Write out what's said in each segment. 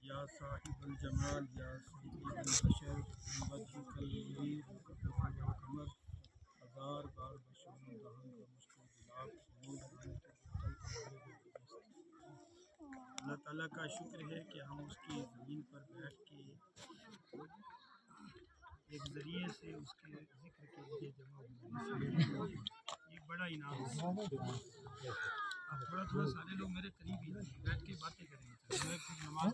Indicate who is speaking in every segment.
Speaker 1: یا صاحب الجمال یا سید البشر وجهک المنیر قمر ہزار بار بشر دہن کا مشکل گلاب اللہ تعالیٰ کا شکر ہے کہ ہم اس کی زمین پر بیٹھ کے ایک ذریعے سے اس کے ذکر کے لیے جمع ہوئے، یہ بڑا انعام ہے۔ اب تھوڑا تھوڑا سارے لوگ میرے قریب ہی بیٹھ کے باتیں کریں گے، میں پھر نماز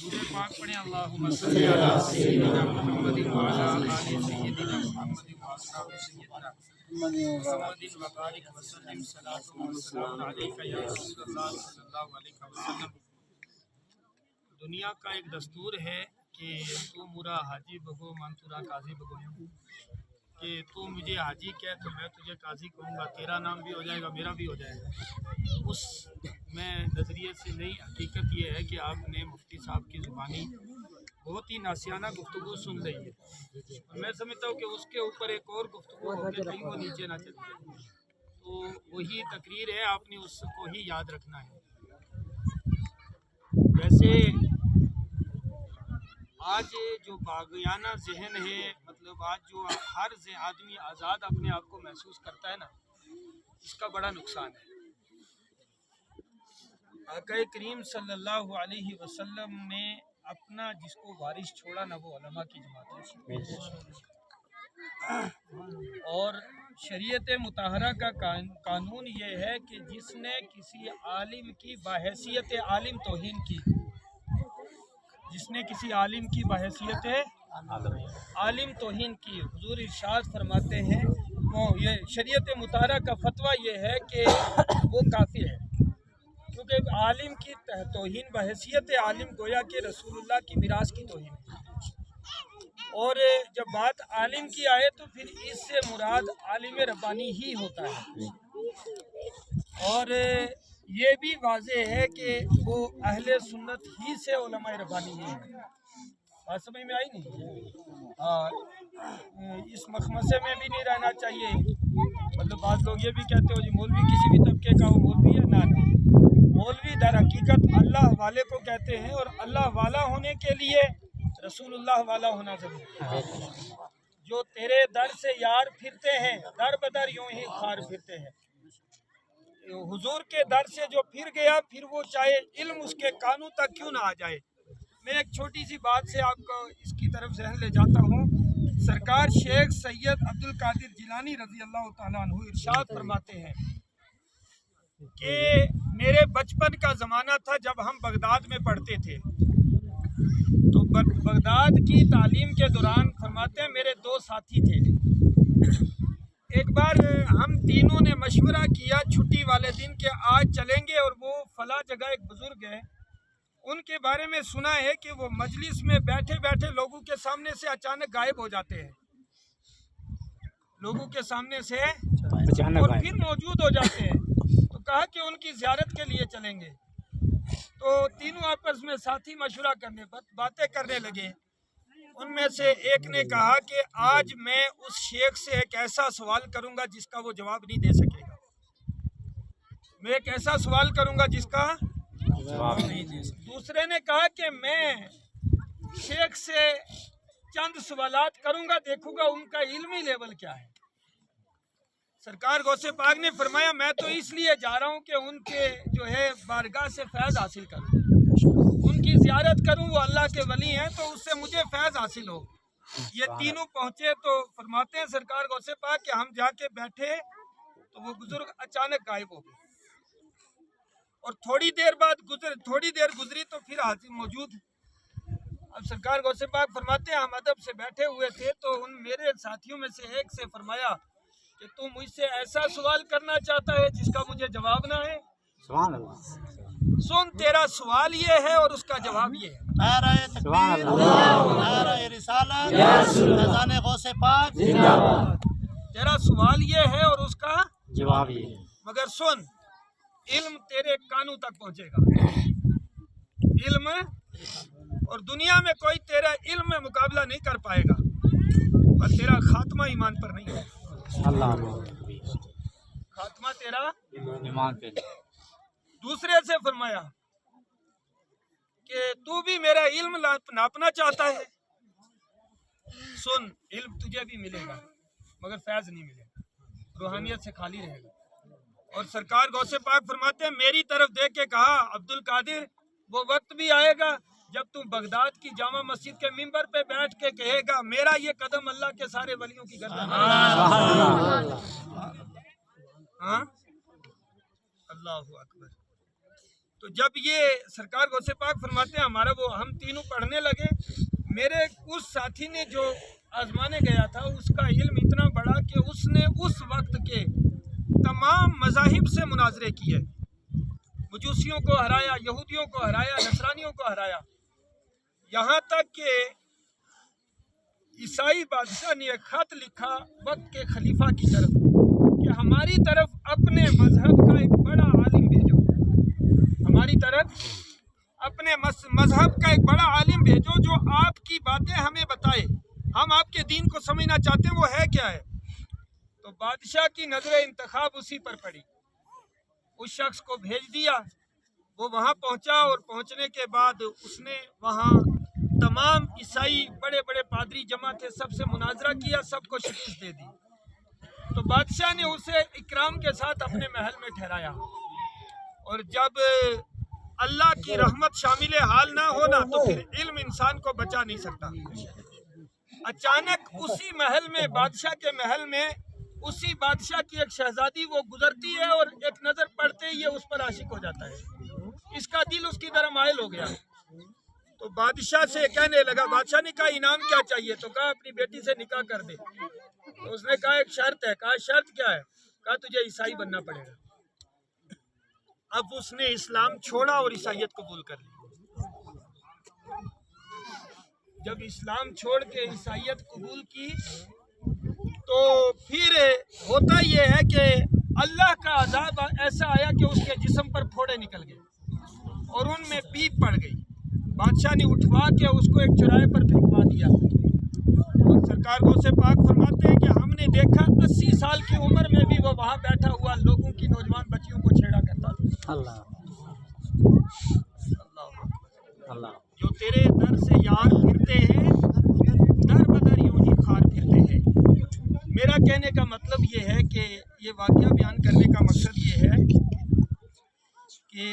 Speaker 1: درود پاک پڑھیں، اللہم صلی علی سیدنا محمد وعلی آل سیدنا محمد واصحاب سیدنا محمد وبارک وسلم صلاۃ و سلام علیک یا رسول اللہ صلی اللہ علیہ وسلم۔ دنیا کا ایک دستور ہے کہ تو مورا حاجی بگو من تورا قاضی بگو، کہ تو مجھے حاجی کہے تو میں تجھے قاضی کہوں گا، تیرا نام بھی ہو جائے گا، میرا بھی ہو جائے گا۔ اس میں نظریے سے نئی حقیقت یہ ہے کہ آپ نے مفتی صاحب کی زبانی بہت ہی ناسیانہ گفتگو سن رہی ہے، اور میں سمجھتا ہوں کہ اس کے اوپر ایک اور گفتگو ہو کے کہیں وہ نیچے نہ چلے جائے، تو وہی تقریر ہے، آپ نے اس کو ہی یاد رکھنا ہے۔ ویسے آج جو باغیانہ ذہن ہے، مطلب آج جو ہر آدمی آزاد اپنے آپ کو محسوس کرتا ہے نا، اس کا بڑا نقصان ہے۔ آقا کریم صلی اللہ علیہ وسلم نے اپنا جس کو وارث چھوڑا نا، وہ علماء کی جماعت ہے، اور شریعت مطہرہ کا قانون یہ ہے کہ جس نے کسی عالم کی بحیثیت عالم توہین کی، جس نے کسی عالم کی بحیثیت عالم توہین کی، حضور ارشاد فرماتے ہیں وہ یہ شریعت مطہرہ کا فتویٰ یہ ہے کہ وہ کافر ہے، کیونکہ عالم کی توہین بحیثیت عالم گویا کہ رسول اللہ کی میراث کی توہین ہے، اور جب بات عالم کی آئے تو پھر اس سے مراد عالم ربانی ہی ہوتا ہے، اور یہ بھی واضح ہے کہ وہ اہل سنت ہی سے علماء ربانی ہی ہیں۔ بات سمجھ میں آئی نہیں؟ اس مخمصے میں بھی نہیں رہنا چاہیے، مطلب بعض لوگ یہ بھی کہتے ہو جی مولوی کسی بھی طبقے کا ہو مولوی ہے، نہ مولوی در حقیقت اللہ والے کو کہتے ہیں، اور اللہ والا ہونے کے لیے رسول اللہ والا ہونا ضروری ہے۔ جو تیرے در سے یار پھرتے ہیں، در بدر یوں ہی خار پھرتے ہیں۔ حضور کے در سے جو پھر گیا، پھر وہ چاہے علم اس کے کانوں تک کیوں نہ آ جائے۔ میں ایک چھوٹی سی بات سے آپ کو اس کی طرف ذہن لے جاتا ہوں۔ سرکار شیخ سید عبدالقادر جیلانی رضی اللہ تعالیٰ عنہ ارشاد فرماتے ہیں کہ میرے بچپن کا زمانہ تھا جب ہم بغداد میں پڑھتے تھے، تو بغداد کی تعلیم کے دوران فرماتے ہیں میرے دو ساتھی تھے۔ ایک بار ہم تینوں نے مشورہ کیا چھٹی والے دن کہ آج چلیں گے، اور وہ فلاں جگہ ایک بزرگ ہے، ان کے بارے میں سنا ہے کہ وہ مجلس میں بیٹھے بیٹھے لوگوں کے سامنے سے اچانک غائب ہو جاتے ہیں، لوگوں کے سامنے سے اور پھر موجود ہو جاتے ہیں، تو کہا کہ ان کی زیارت کے لیے چلیں گے۔ تو تینوں آپس میں ساتھی مشورہ کرنے باتیں کرنے لگے۔ ان میں سے ایک نے کہا کہ آج میں اس شیخ سے ایک ایسا سوال کروں گا جس کا وہ جواب نہیں دے سکے گا، میں ایک ایسا سوال کروں گا جس کا جواب نہیں دے سکے۔ دوسرے نے کہا کہ میں شیخ سے چند سوالات کروں گا، دیکھوں گا ان کا علمی لیول کیا ہے۔ سرکار غوث پاک نے فرمایا میں تو اس لیے جا رہا ہوں کہ ان کے جو ہے بارگاہ سے فیض حاصل کروں، ان کی زیارت کروں، وہ اللہ کے ولی ہیں، تو اس سے مجھے فیض حاصل ہو۔ یہ تینوں پہنچے تو فرماتے ہیں سرکار غوث پاک کہ ہم جا کے بیٹھے تو وہ بزرگ اچانک غائب ہو گئے، اور تھوڑی دیر گزری تو پھر حاضر موجود۔ اب سرکار غوث پاک فرماتے ہیں ہم ادب سے بیٹھے ہوئے تھے، تو ان میرے ساتھیوں میں سے ایک سے فرمایا کہ تو مجھ سے ایسا سوال کرنا چاہتا ہے جس کا مجھے جواب نہ ہے۔ سبحان اللہ۔ सुन तेरा सवाल ये है और उसका जवाब ये है।
Speaker 2: नारा तकबीर, नारा रिसालत, अज़ान गौसे पाक जिंदाबाद।
Speaker 1: तेरा सवाल ये है और उसका
Speaker 3: जवाब ये है।
Speaker 1: मगर सुन, इल्म तेरे कानों तक पहुंचेगा, इल्म, और दुनिया में कोई तेरा इल्म में मुकाबला नहीं कर पाएगा, पर तेरा खात्मा ईमान पर नहीं है।
Speaker 3: अल्लाह
Speaker 1: खात्मा तेरा
Speaker 3: ईमान पे।
Speaker 1: दूसरे से फरमाया कि तू भी मेरा इल्म नापना चाहता है, सुन, इल्म तुझे भी मिलेगा मगर फैज नहीं मिलेगा, रूहानियत से खाली रहेगा। और सरकार गौसे पाक फरमाते हैं, मेरी तरफ देख के कहा, अब्दुल कादिर, वो वक्त भी आएगा जब तुम बगदाद की जामा मस्जिद के मिंबर पे बैठ के कहेगा, मेरा ये कदम अल्लाह के सारे वलियों की गर्दन। हाँ, अल्लाहु अकबर। तो जब ये सरकार गौसे पाक फरमाते हैं, हमारा वो हम तीनों पढ़ने लगे, मेरे उस साथी ने जो आजमाने गया था उसका इल्म इतना बड़ा कि उसने उस वक्त के तमाम मज़ाहिब से मुनाजरे किए, मजूसियों को हराया, यहूदियों को हराया, नसरानियों को हराया, यहाँ तक कि ईसाई बादशाह ने एक खत लिखा वक्त के खलीफा की तरफ कि हमारी तरफ अपने मजहब का एक बड़ा आलिम भेजो, हमारी तरफ अपने मजहब का एक बड़ा आलिम भेजो जो आपकी बातें हमें बताए, हम आपके दीन को समझना चाहते हैं, वो है क्या है। तो बादशाह की नजर इंतखाब उसी पर पड़ी, उस शख्स को भेज दिया, वो वहाँ पहुँचा और पहुँचने के बाद उसने वहाँ तमाम ईसाई बड़े बड़े पादरी जमा थे, सबसे मुनाजरा किया, सबको शिकस्त दे दी। तो बादशाह ने उसे इकराम के साथ अपने महल में ठहराया, और जब अल्लाह की रहमत शामिल हाल ना होना तो फिर इल्म इंसान को बचा नहीं सकता। अचानक उसी महल में, बादशाह के महल में, उसी बादशाह की एक शहजादी वो गुजरती है और एक नजर पड़ते ही ये उस पर आशिक हो जाता है, इसका दिल उसकी तरफ माइल हो गया। तो बादशाह से कहने लगा, बादशाह ने कहा इनाम क्या चाहिए, तो कहा अपनी बेटी से निकाह कर दे। तो उसने कहा एक शर्त है। कहा शर्त क्या है? कहा तुझे ईसाई बनना पड़ेगा। अब उसने इस्लाम छोड़ा और ईसाइयत कबूल कर ली। जब इस्लाम छोड़ के ईसाइयत कबूल की तो फिर होता यह है कि अल्लाह का अज़ाब ऐसा आया कि उसके जिस्म पर फोड़े निकल गए और उनमें पीप पड़ गई। बादशाह ने उठवा के उसको एक चौराहे पर फेंकवा दिया। और सरकार गौसे पाक फरमाते हैं कि हमने देखा 80 साल की उम्र में भी वो वहाँ बैठा हुआ लोगों की, नौजवान बच्चियों को छेड़ा करता था।
Speaker 3: अल्लाह अल्लाह।
Speaker 1: जो तेरे दर से यार फिरते हैं, दर बदर यूं ही खार फिरते हैं। मेरा कहने का मतलब ये है कि ये वाक़या बयान करने का मकसद ये है कि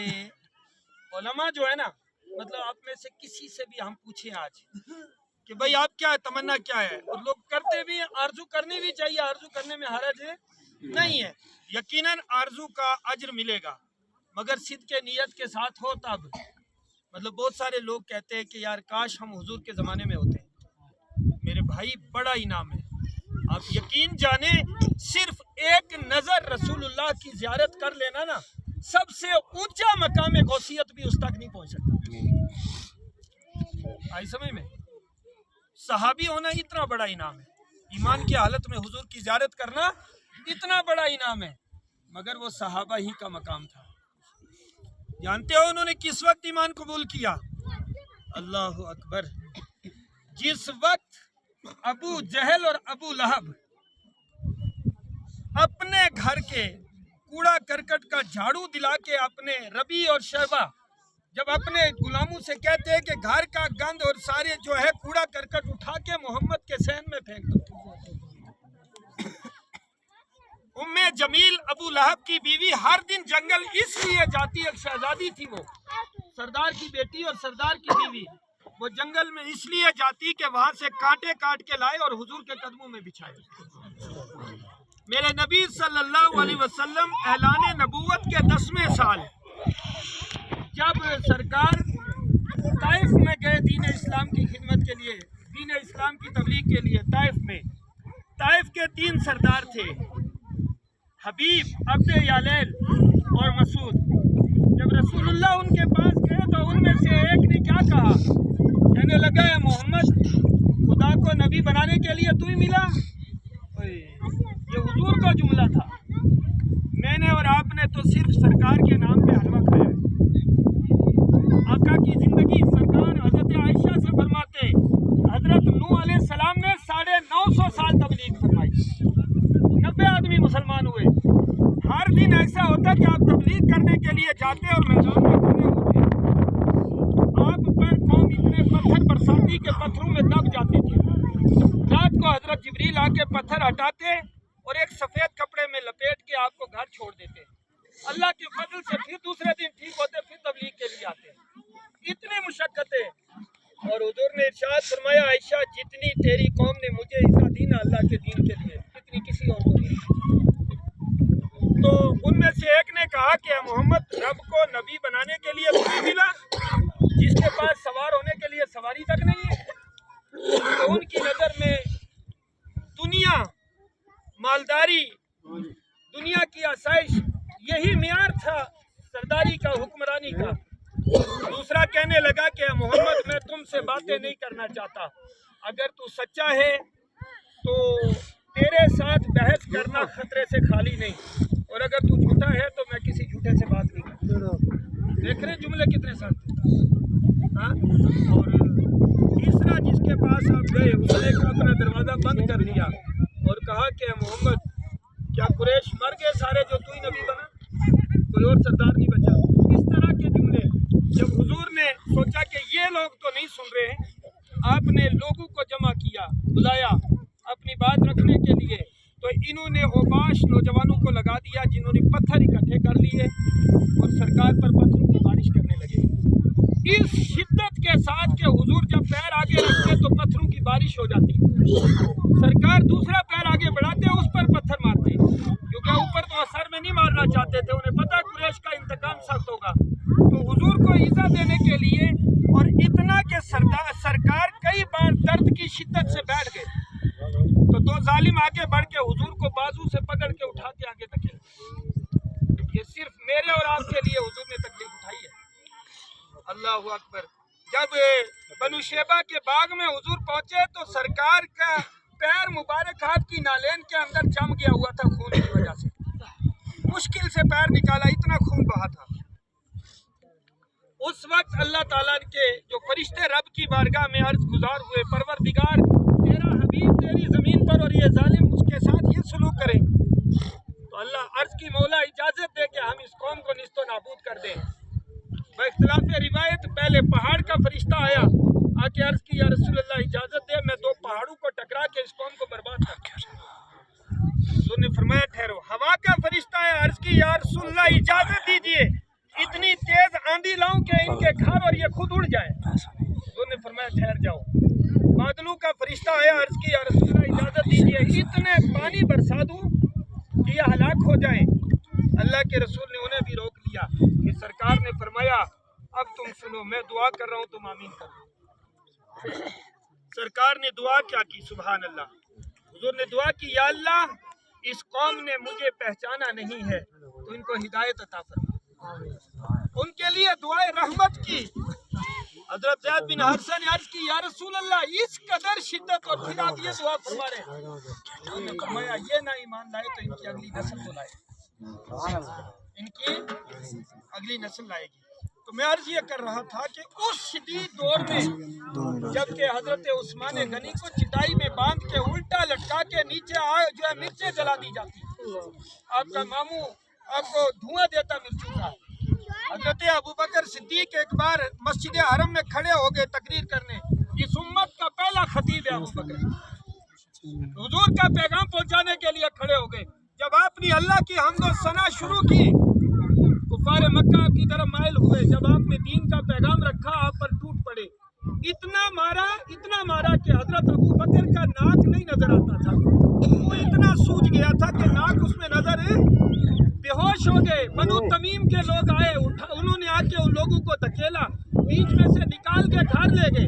Speaker 1: उलमा जो है ना, मतलब आप में से किसी से भी हम पूछें आज कि भाई आप क्या है, तमन्ना क्या है, और लोग करते भी हैं, आरजू करनी भी चाहिए, आरजू करने में हरज नहीं है। यकीनन आरजू का अज्र मिलेगा, मगर सिद्क़े नियत के साथ हो तब। मतलब बहुत सारे लोग कहते हैं कि यार काश हम हुजूर के ज़माने में होते। मेरे भाई बड़ा इनाम है, आप यकीन जाने, सिर्फ एक नज़र रसूलुल्लाह की ज़ियारत कर लेना ना, सबसे ऊंचा मकाम गौसियत भी उस तक नहीं पहुंच सकता। आई समझ में? सहाबी होना इतना बड़ा इनाम है, ईमान की हालत में हुजूर की ज़ियारत करना इतना बड़ा इनाम है, मगर वो सहाबा ही का मकाम था। जानते हो उन्होंने किस वक्त ईमान कबूल किया? अल्लाह अकबर। जिस वक्त अबू जहल और अबू लहब अपने घर के कूड़ा करकट का झाड़ू दिला के अपने रबी और शैबा जब अपने गुलामों से कहते हैं कि घर का गंद और सारे जो है कूड़ा करकट उठा के मोहम्मद के सहन में फेंक दो। उम्मे जमील अबू लहब की बीवी हर दिन जंगल इसलिए जाती, एक शहजादी थी वो, सरदार की बेटी और सरदार की बीवी, वो जंगल में इसलिए जाती कि वहां से कांटे काट के लाए और हुजूर के कदमों में बिछाए। मेरे नबी सल्लल्लाहु अलैहि वसल्लम ऐलाने नबूवत के 10वें साल जब सरकार ताइफ में गए दीन इस्लाम की खिदमत के लिए, दीन इस्लाम की तबलीग के लिए ताइफ में, ताइफ के 3 सरदार थे, हबीब, अब्द यालैल और मसूद। जब रसूलुल्लाह उनके पास गए तो उनमें से एक ने क्या कहा, कहने लगा है मोहम्मद खुदा को नबी बनाने के लिए तू ही मिला। ये हुजूर का जुमला था। मैंने और आपने तो सिर्फ सरकार के नाम पे हलवा खाया है। आका की जिंदगी सरकार हजरत आयशा से फरमाते हजरत नूह अलैहिस्सलाम ने 950 साल तबलीग फरमाई, 90 आदमी मुसलमान हुए। हर दिन ऐसा होता कि आप तबलीग करने के लिए जाते और मैदान में खड़े होते, आप पर कौम इतने पत्थर बरसाती के पत्थरों में दब जाते थे। रात को हजरत जिब्रील आके पत्थर हटाते और एक सफेद कपड़े में लपेट के आपको घर छोड़ देते। अल्लाह के फजल से फिर दूसरे दिन ठीक होते, फिर तबलीग के लिए आते। इतनी मुशक्कतें। और हुजूर ने इरशाद फरमाया आयशा जितनी तेरी कौम ने मुझे इज्जत दी ना अल्लाह के दीन के लिए, इतनी किसी और को नहीं। तो उनमें से एक ने कहा कि मोहम्मद रब को नबी बनाने के लिए नहीं मिला, जिसके पास सवार होने के लिए सवारी तक नहीं है। तो उनकी नज़र में दुनिया, मालदारी, दुनिया की आसाइश यही मियार था सरदारी का, हुक्मरानी का। दूसरा कहने लगा कि मोहम्मद मैं तुमसे बातें नहीं करना चाहता, अगर तू सच्चा है तो तेरे साथ बहस करना खतरे से खाली नहीं, और अगर तू झूठा है तो मैं किसी झूठे से बात नहीं करता। देख रहे जुमले कितने साथ। हाँ, और तीसरा जिसके पास आप गए उसने अपना दरवाज़ा बंद कर दिया और कहा कि मोहम्मद क्या कुरैश मर गए सारे जो तू ही नबी बना, कोई और सरदार नहीं बचा। इस तरह के जुमले। जब हुजूर ने सोचा कि ये लोग तो नहीं सुन रहे हैं, आपने लोगों को जमा किया, बुलाया अपनी बात रखने के लिए। तो इन्होंने ओबाश नौजवानों को लगा दिया जिन्होंने पत्थर इकट्ठे कर लिए और सरकार पर पत्थरों की बारिश करने लगे। इस शिद्दत के साथ कि हुजूर जब पैर आगे रखते तो पत्थरों की बारिश हो जाती, सरकार दूसरा पैर आगे बढ़ाते उस पर पत्थर मारते, क्योंकि ऊपर तो असर में नहीं मारना चाहते थे, उन्हें पता कुरैश का इंतकाम सख्त होगा। तो हुजूर को ईज़ा देने के लिए, और इतना कि सरकार कई बार दर्द की शिद्दत से बैठ गए, तो दो जालिम आगे बढ़ के हुजूर को बाजू से पकड़ के उठा के आगे धकेल। ये सिर्फ मेरे और आपके लिए हुजूर ने तकलीफ उठाई है। अल्लाहु अकबर। जब बनु शेबा के बाग में हुजूर पहुंचे तो सरकार का पैर मुबारक आपकी नालेन के अंदर जम गया हुआ था खून की वजह से, मुश्किल से पैर निकाला, इतना खून बहा था। उस वक्त अल्लाह ताला के जो फरिश्ते रब की बारगाह में अर्ज गुजार हुए, परवरदिगार तेरा हबीब तेरी जमीन पर और ये जालिम उसके साथ ये सलूक करें। तो अल्लाह अर्ज की मौला इजाजत दे कि हम इस कौम को निस्तो नाबूद कर दें। इख्तिलाफ रिवायत पहले पहाड़ का फरिश्ता आया, आके अर्ज की या रसूलल्लाह इजाजत दे मैं दो पहाड़ों को टकरा के इस कौम को बर्बाद कर। उन्होंने फरमाया ठहरो। हवा का फरिश्ता आया, अर्ज की या रसूलल्लाह इजाजत दीजिए इतनी तेज आंधी लाऊं कि इनके घर और ये खुद उड़ जाए। उन्होंने फरमाया ठहर जाओ। बादलों का फरिश्ता आया, अर्ज की या रसूलल्लाह इजाजत दीजिए इतने पानी बरसा दूं कि ये हलाक हो जाए। अल्लाह के रसूल ने उन्हें भी रोक लिया कि सरकार ने फरमाया अब तुम सुनो, मैं दुआ कर रहा हूँ तुम आमीन करो। सरकार ने दुआ क्या की, सुभान अल्लाह। हुजूर ने दुआ की या अल्लाह इस कौम ने मुझे पहचाना नहीं है तो इनको हिदायत अता फरमा। उनके लिए दुआए रहमत की। हजरत ज़ैद बिन हारिसा ने अर्ज की या रसूल अल्लाह इस कदर शिद्दत और फिर आप ये दुआ फरमा रहे। उन्होंने फरमाया ये ना ईमान लाए तो इनकी अगली नस्ल तो लाए, इनकी अगली नस्ल लाएगी। तो मैं अर्ज ये कर रहा था कि उस शदीद दौर में जबकि हजरत उस्मान गनी को चिटाई में बांध के उल्टा लटका के नीचे जो है मिर्चें जला दी जाती, आपका मामू आपको धुआं देता मिर्चों का। हजरत अबू बकर सिद्दीक एक बार मस्जिद हरम में खड़े हो गए तकरीर करने, इस उम्मत का पहला खतीब है अबू बकर, हुजूर का पैगाम पहुंचाने के लिए खड़े हो गए। जब आपने अल्लाह की हम्द और सना शुरू की, कुफार मक्का की तरफ माइल हुए। जब आपने दीन का पैगाम रखा आप पर टूट पड़े। इतना मारा कि हजरत अबू बकर का नाक नहीं नजर आता था, वो इतना सूज गया था कि नाक उसमें नजर, बेहोश हो गए। बनु तमीम के लोग आए, उन्होंने आके उन लोगों को धकेला, बीच में से निकाल के घर ले गए,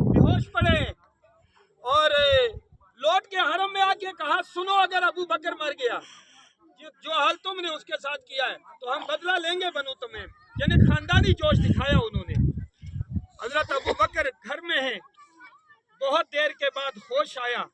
Speaker 1: बेहोश पड़े। और लौट के हरम में आके कहा सुनो अगर अबू बकर मर गया, جو حال تم نے اس کے ساتھ کیا ہے تو ہم بدلہ لیں گے بنو تمیم. یعنی خاندانی جوش دکھایا انہوں نے. حضرت ابو بکر گھر میں ہیں. بہت دیر کے بعد ہوش آیا